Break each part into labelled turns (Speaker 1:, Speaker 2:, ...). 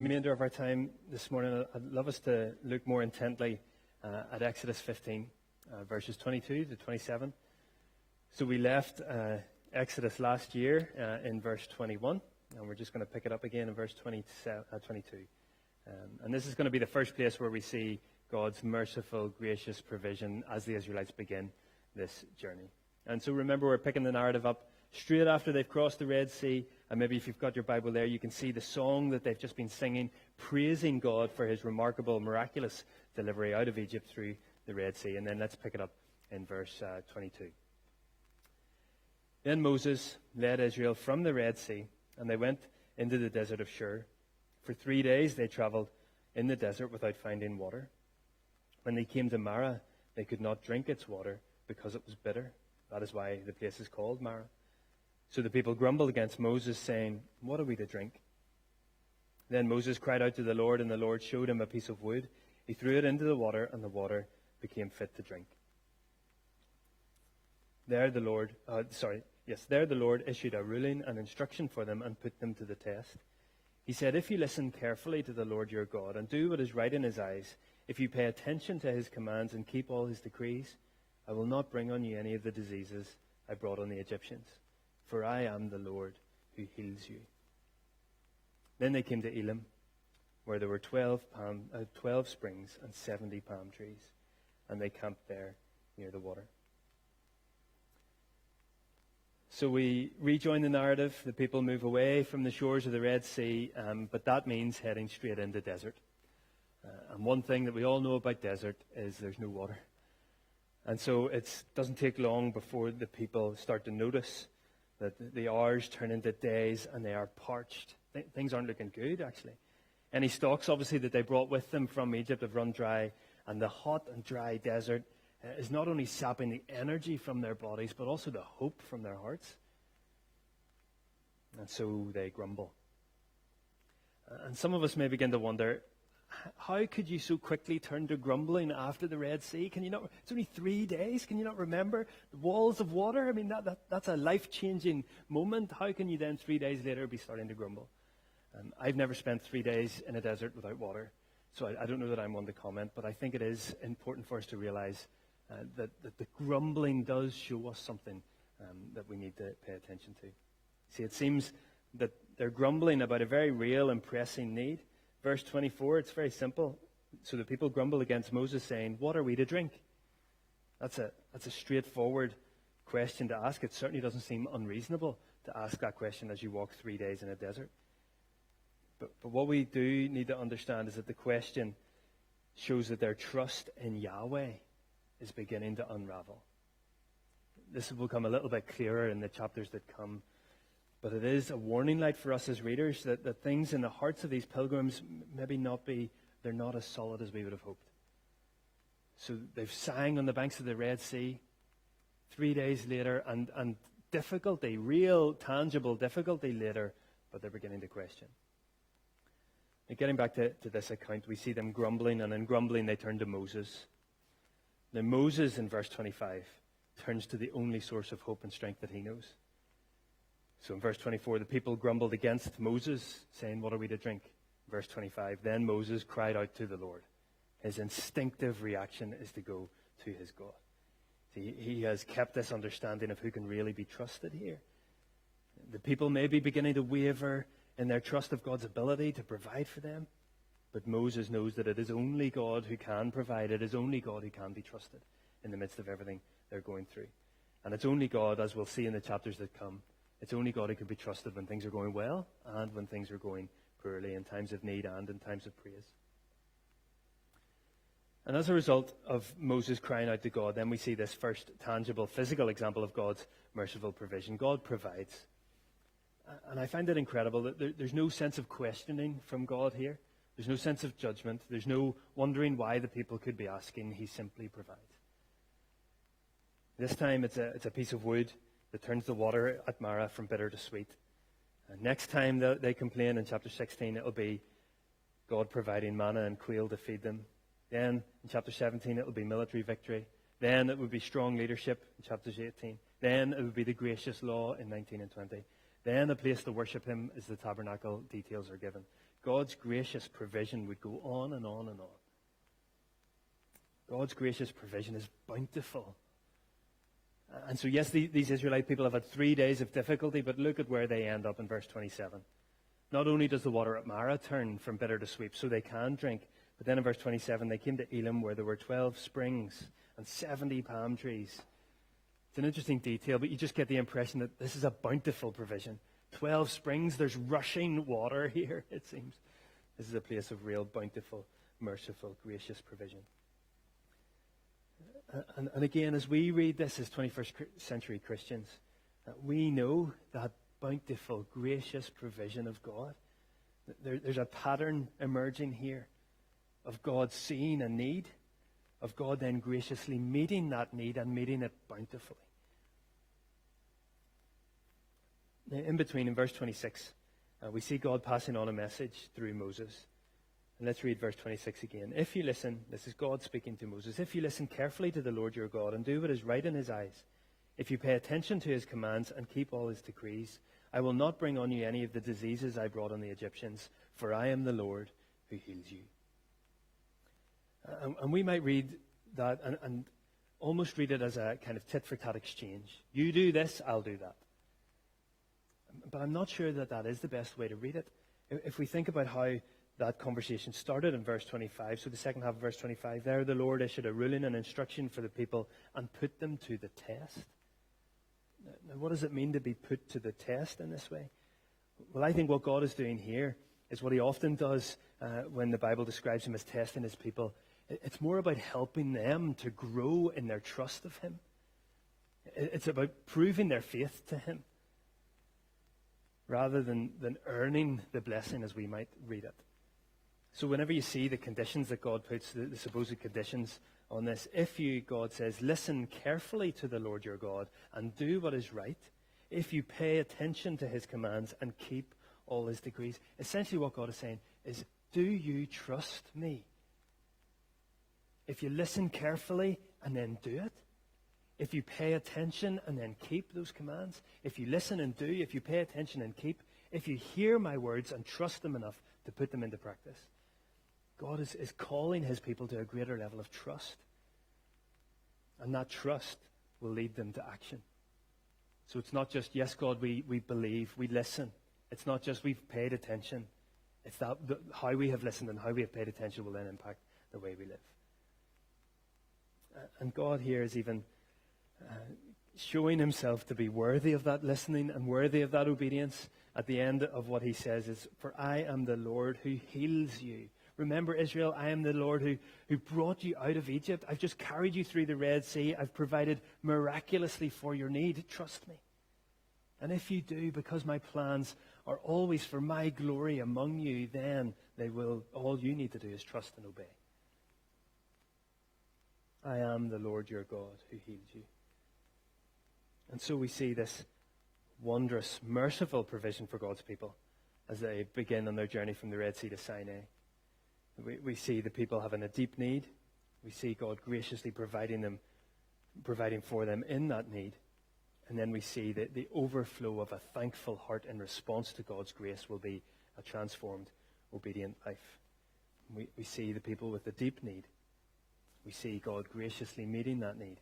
Speaker 1: Remainder of our time this morning, I'd love us to look more intently at Exodus 15, verses 22 to 27. So we left Exodus last year in verse 21, and we're just going to pick it up again in verse 22. And this is going to be the first place where we see God's merciful, gracious provision as the Israelites begin this journey. And so remember, we're picking the narrative up straight after they've crossed the Red Sea. And maybe if you've got your Bible there, you can see the song that they've just been singing, praising God for his remarkable, miraculous delivery out of Egypt through the Red Sea. And then let's pick it up in verse 22. Then Moses led Israel from the Red Sea, and they went into the desert of Shur. For 3 days they traveled in the desert without finding water. When they came to Marah, they could not drink its water because it was bitter. That is why the place is called Marah. So the people grumbled against Moses, saying, "What are we to drink?" Then Moses cried out to the Lord, and the Lord showed him a piece of wood. He threw it into the water, and the water became fit to drink. There the Lord issued a ruling and instruction for them and put them to the test. He said, "If you listen carefully to the Lord your God and do what is right in his eyes, if you pay attention to his commands and keep all his decrees, I will not bring on you any of the diseases I brought on the Egyptians. For I am the Lord who heals you." Then they came to Elim, where there were 12 springs and 70 palm trees, and they camped there near the water. So we rejoin the narrative. The people move away from the shores of the Red Sea, but that means heading straight into desert. And one thing that we all know about desert is there's no water. And so it doesn't take long before the people start to notice that the hours turn into days and they are parched. Things aren't looking good, actually. Any stocks, obviously, that they brought with them from Egypt have run dry, and the hot and dry desert is not only sapping the energy from their bodies, but also the hope from their hearts. And so they grumble. And some of us may begin to wonder, how could you so quickly turn to grumbling after the Red Sea? Can you not? It's only 3 days. Can you not remember the walls of water? I mean, that's a life-changing moment. How can you then 3 days later be starting to grumble? I've never spent 3 days in a desert without water, so I don't know that I'm one to comment, but I think it is important for us to realize that the grumbling does show us something that we need to pay attention to. See, it seems that they're grumbling about a very real and pressing need. Verse 24, it's very simple. So the people grumble against Moses, saying, "What are we to drink?" That's a straightforward question to ask. It certainly doesn't seem unreasonable to ask that question as you walk 3 days in a desert. But what we do need to understand is that the question shows that their trust in Yahweh is beginning to unravel. This will become a little bit clearer in the chapters that come. But it is a warning light for us as readers that things in the hearts of these pilgrims they're not as solid as we would have hoped. So they've sang on the banks of the Red Sea 3 days later, and difficulty, real, tangible difficulty later, but they're beginning to question. And getting back to this account, we see them grumbling, and in grumbling they turn to Moses. Now Moses, in verse 25, turns to the only source of hope and strength that he knows. So in verse 24, the people grumbled against Moses, saying, "What are we to drink?" Verse 25, then Moses cried out to the Lord. His instinctive reaction is to go to his God. See, he has kept this understanding of who can really be trusted here. The people may be beginning to waver in their trust of God's ability to provide for them, but Moses knows that it is only God who can provide. It is only God who can be trusted in the midst of everything they're going through. And it's only God, as we'll see in the chapters that come, it's only God who can be trusted when things are going well and when things are going poorly, in times of need and in times of praise. And as a result of Moses crying out to God, then we see this first tangible, physical example of God's merciful provision. God provides. And I find it incredible that there's no sense of questioning from God here. There's no sense of judgment. There's no wondering why the people could be asking. He simply provides. This time it's a piece of wood that turns the water at Marah from bitter to sweet. And next time they complain in chapter 16, it'll be God providing manna and quail to feed them. Then in chapter 17, it'll be military victory. Then it would be strong leadership in chapters 18. Then it would be the gracious law in 19 and 20. Then a place to worship him as the tabernacle details are given. God's gracious provision would go on and on and on. God's gracious provision is bountiful. And so, yes, these Israelite people have had 3 days of difficulty, but look at where they end up in verse 27. Not only does the water at Marah turn from bitter to sweet, so they can drink, but then in verse 27, they came to Elim, where there were 12 springs and 70 palm trees. It's an interesting detail, but you just get the impression that this is a bountiful provision. 12 springs, there's rushing water here, it seems. This is a place of real bountiful, merciful, gracious provision. And again, as we read this as 21st century Christians, we know that bountiful, gracious provision of God. There's a pattern emerging here of God seeing a need, of God then graciously meeting that need and meeting it bountifully. Now, in between, in verse 26, we see God passing on a message through Moses. And let's read verse 26 again. If you listen, this is God speaking to Moses, if you listen carefully to the Lord your God and do what is right in his eyes, if you pay attention to his commands and keep all his decrees, I will not bring on you any of the diseases I brought on the Egyptians, for I am the Lord who heals you. And we might read that and almost read it as a kind of tit-for-tat exchange. You do this, I'll do that. But I'm not sure that that is the best way to read it. If we think about how that conversation started in verse 25, so the second half of verse 25, there the Lord issued a ruling and instruction for the people and put them to the test. Now, what does it mean to be put to the test in this way? Well, I think what God is doing here is what he often does when the Bible describes him as testing his people. It's more about helping them to grow in their trust of him. It's about proving their faith to him rather than earning the blessing as we might read it. So whenever you see the conditions that God puts, the supposed conditions on this, if you, God says, listen carefully to the Lord your God and do what is right, if you pay attention to his commands and keep all his decrees, essentially what God is saying is, do you trust me? If you listen carefully and then do it, if you pay attention and then keep those commands, if you listen and do, if you pay attention and keep, if you hear my words and trust them enough to put them into practice, God is calling his people to a greater level of trust. And that trust will lead them to action. So it's not just, yes, God, we believe, we listen. It's not just we've paid attention. It's that how we have listened and how we have paid attention will then impact the way we live. And God here is even showing himself to be worthy of that listening and worthy of that obedience. At the end of what he says is, for I am the Lord who heals you. Remember, Israel, I am the Lord who brought you out of Egypt. I've just carried you through the Red Sea. I've provided miraculously for your need. Trust me. And if you do, because my plans are always for my glory among you, then all you need to do is trust and obey. I am the Lord your God who heals you. And so we see this wondrous, merciful provision for God's people as they begin on their journey from the Red Sea to Sinai. We see the people having a deep need. We see God graciously providing for them in that need. And then we see that the overflow of a thankful heart in response to God's grace will be a transformed, obedient life. We see the people with the deep need. We see God graciously meeting that need.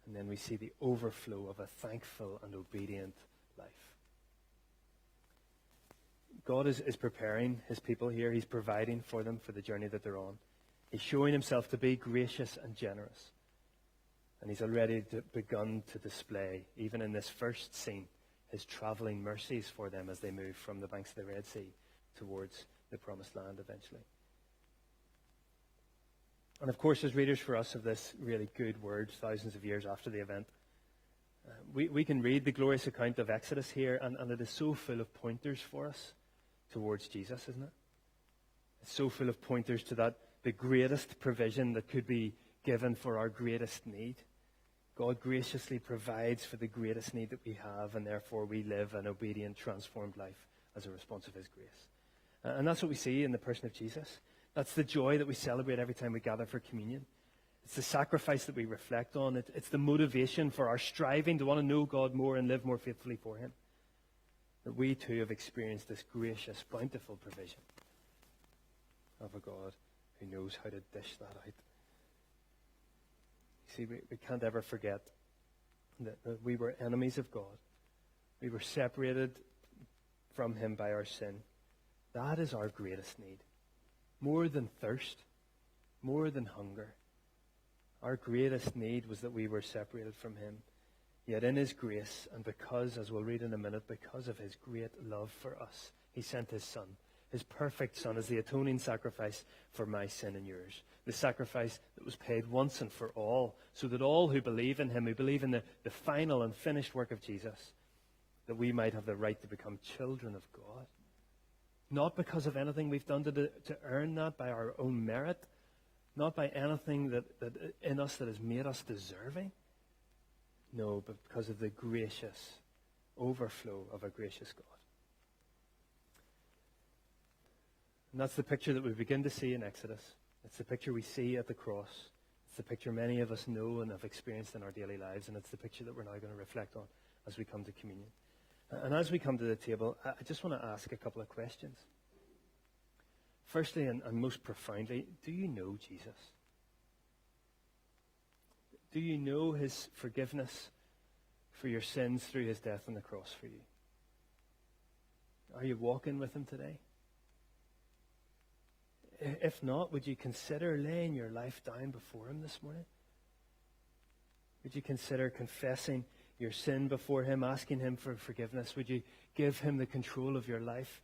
Speaker 1: And then we see the overflow of a thankful and obedient life. God is preparing his people here. He's providing for them for the journey that they're on. He's showing himself to be gracious and generous. And he's already begun to display, even in this first scene, his travelling mercies for them as they move from the banks of the Red Sea towards the promised land eventually. And of course, as readers for us of this really good word, thousands of years after the event, we can read the glorious account of Exodus here, and it is so full of pointers for us towards Jesus, isn't it? It's so full of pointers to the greatest provision that could be given for our greatest need. God graciously provides for the greatest need that we have, and therefore we live an obedient, transformed life as a response of his grace. And that's what we see in the person of Jesus. That's the joy that we celebrate every time we gather for communion. It's the sacrifice that we reflect on. It's the motivation for our striving to want to know God more and live more faithfully for him. That we too have experienced this gracious, bountiful provision of a God who knows how to dish that out. You see, we can't ever forget that we were enemies of God. We were separated from him by our sin. That is our greatest need. More than thirst, more than hunger. Our greatest need was that we were separated from him. Yet in his grace, and because, as we'll read in a minute, because of his great love for us, he sent his Son, his perfect Son, as the atoning sacrifice for my sin and yours. The sacrifice that was paid once and for all, so that all who believe in him, who believe in the final and finished work of Jesus, that we might have the right to become children of God. Not because of anything we've done to earn that by our own merit, not by anything that in us that has made us deserving. No, but because of the gracious overflow of a gracious God. And that's the picture that we begin to see in Exodus. It's the picture we see at the cross. It's the picture many of us know and have experienced in our daily lives, and it's the picture that we're now going to reflect on as we come to communion. And as we come to the table, I just want to ask a couple of questions. Firstly, and most profoundly, do you know Jesus? Do you know his forgiveness for your sins through his death on the cross for you? Are you walking with him today? If not, would you consider laying your life down before him this morning? Would you consider confessing your sin before him, asking him for forgiveness? Would you give him the control of your life?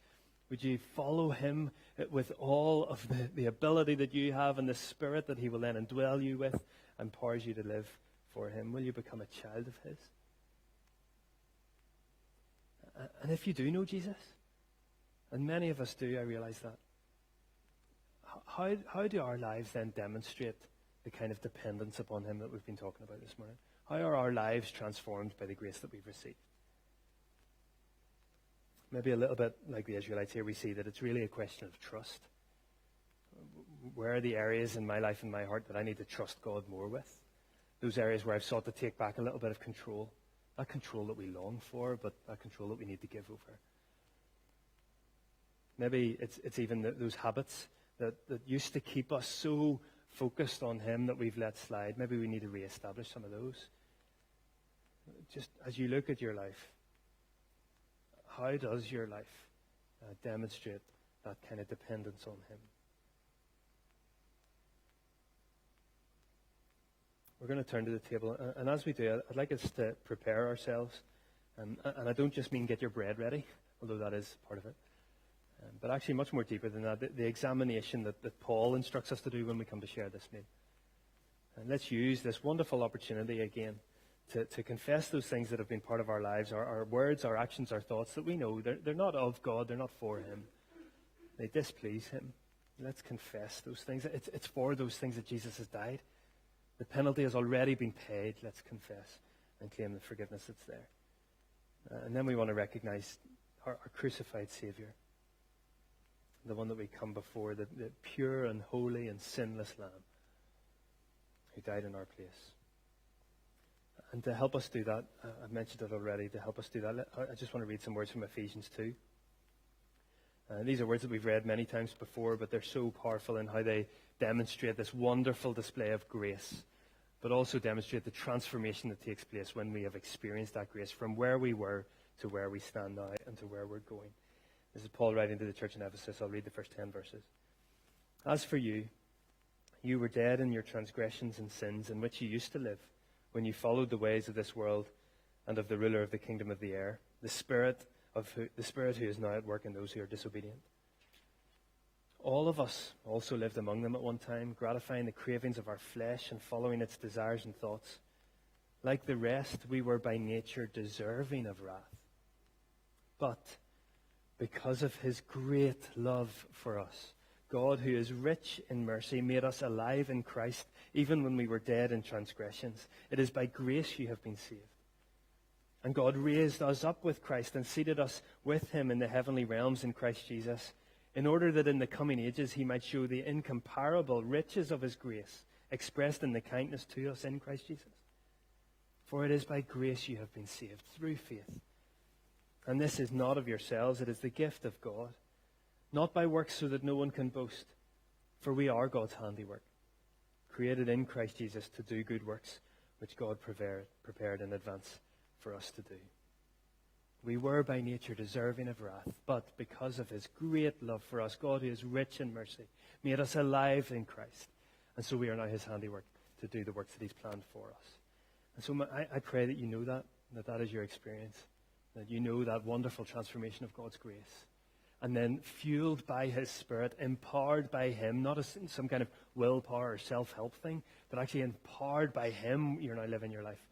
Speaker 1: Would you follow him with all of the ability that you have and the spirit that he will then indwell you with and empowers you to live for him? Will you become a child of his? And if you do know Jesus, and many of us do, I realize that, how do our lives then demonstrate the kind of dependence upon him that we've been talking about this morning? How are our lives transformed by the grace that we've received? Maybe a little bit like the Israelites here, we see that it's really a question of trust. Where are the areas in my life and my heart that I need to trust God more with? Those areas where I've sought to take back a little bit of control. That control that we long for, but that control that we need to give over. Maybe it's even those habits that used to keep us so focused on him that we've let slide. Maybe we need to reestablish some of those. Just as you look at your life, how does your life demonstrate that kind of dependence on him? We're going to turn to the table, and as we do, I'd like us to prepare ourselves. And I don't just mean get your bread ready, although that is part of it. But actually much more deeper than that, the examination that Paul instructs us to do when we come to share this meal. And let's use this wonderful opportunity again to confess those things that have been part of our lives, our words, our actions, our thoughts that we know. They're not of God, they're not for him. They displease him. Let's confess those things. It's for those things that Jesus has died. The penalty has already been paid. Let's confess and claim the forgiveness that's there. And then we want to recognize our crucified Savior. The one that we come before, the pure and holy and sinless Lamb who died in our place. And to help us do that, I've mentioned it already, to help us do that, I just want to read some words from Ephesians 2. These are words that we've read many times before, but they're so powerful in how they demonstrate this wonderful display of grace, but also demonstrate the transformation that takes place when we have experienced that grace from where we were to where we stand now and to where we're going. This is Paul writing to the church in Ephesus. I'll read the first 10 verses. As for you, you were dead in your transgressions and sins in which you used to live when you followed the ways of this world and of the ruler of the kingdom of the air, the spirit who is now at work in those who are disobedient. All of us also lived among them at one time, gratifying the cravings of our flesh and following its desires and thoughts. Like the rest, we were by nature deserving of wrath. But because of his great love for us, God, who is rich in mercy, made us alive in Christ, even when we were dead in transgressions. It is by grace you have been saved. And God raised us up with Christ and seated us with him in the heavenly realms in Christ Jesus, in order that in the coming ages he might show the incomparable riches of his grace expressed in the kindness to us in Christ Jesus. For it is by grace you have been saved, through faith. And this is not of yourselves, it is the gift of God, not by works so that no one can boast. For we are God's handiwork, created in Christ Jesus to do good works, which God prepared in advance for us to do. We were by nature deserving of wrath, but because of his great love for us, God, who is rich in mercy, made us alive in Christ. And so we are now his handiwork to do the works that he's planned for us. And so I pray that you know that is your experience, that you know that wonderful transformation of God's grace. And then fueled by his Spirit, empowered by him, not as some kind of willpower or self-help thing, but actually empowered by him, you're now living your life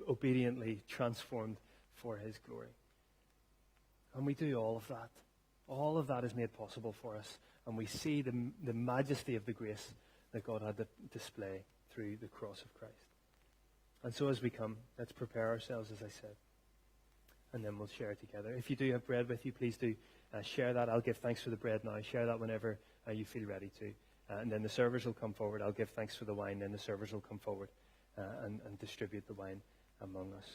Speaker 1: obediently transformed for his glory. And we do all of that. All of that is made possible for us. And we see the majesty of the grace that God had to display through the cross of Christ. And so as we come, let's prepare ourselves, as I said. And then we'll share it together. If you do have bread with you, please do share that. I'll give thanks for the bread now. Share that whenever you feel ready to. And then the servers will come forward. I'll give thanks for the wine. Then the servers will come forward and distribute the wine among us.